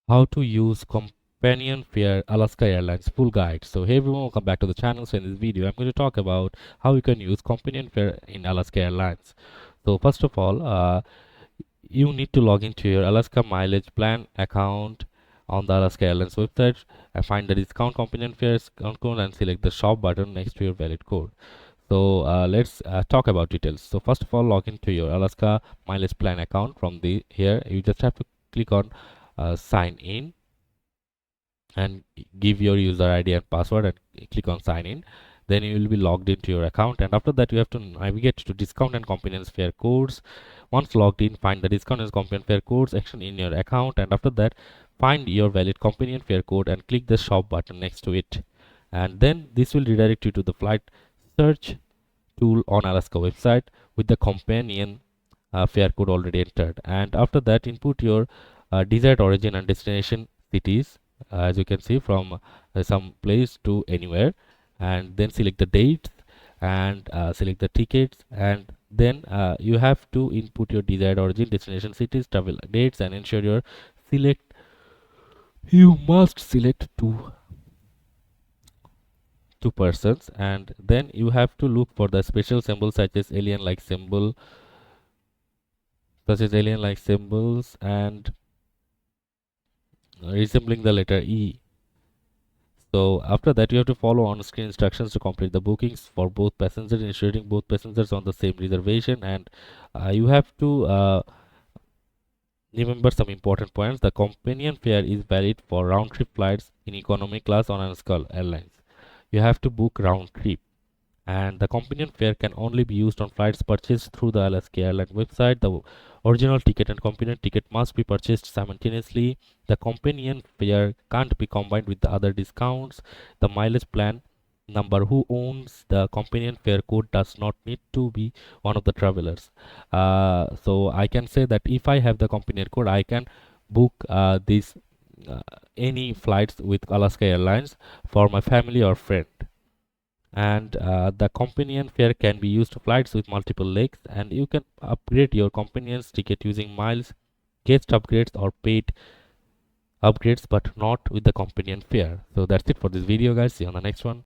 How to use companion fare Alaska Airlines full guide. So hey everyone, welcome back to the channel. So in this video I'm going to talk about how you can use companion fare in Alaska Airlines. So first of all, you need to log into your Alaska mileage plan account on the Alaska Airlines website and find the discount companion fare discount code and select the shop button next to your valid code. So let's talk about details. So first of all, log into your Alaska mileage plan account. From the here you just have to click on sign in and give your user ID and password and click on sign in. Then you will be logged into your account, and after that you have to navigate to discount and convenience fare codes. Once logged in, find the discount and convenience fare codes section in your account, and after that find your valid convenience fare code and click the shop button next to it. And then this will redirect you to the flight search tool on Alaska website with the companion fare code already entered. And after that, input your desired origin and destination cities, as you can see, from some place to anywhere, and then select the dates and select the tickets, and then you have to input your desired origin, destination cities, travel dates, and ensure your select you must select two persons. And then you have to look for the special symbols such as alien like symbols and resembling the letter E. So after that you have to follow on screen instructions to complete the bookings for both passengers, ensuring both passengers on the same reservation. And you have to remember some important points. The companion fare is valid for round trip flights in economy class on Alaska Airlines. You have to book round trip, and the companion fare can only be used on flights purchased through the Alaska Airlines website. The original ticket and companion ticket must be purchased simultaneously. The companion fare can't be combined with the other discounts. The mileage plan number who owns the companion fare code does not need to be one of the travelers. So I can say that if I have the companion code, I can book this uh, any flights with Alaska Airlines for my family or friend. And the companion fare can be used to flights with multiple legs, and you can upgrade your companion's ticket using miles, guest upgrades, or paid upgrades, but not with the companion fare. So that's it for this video, guys. See you on the next one.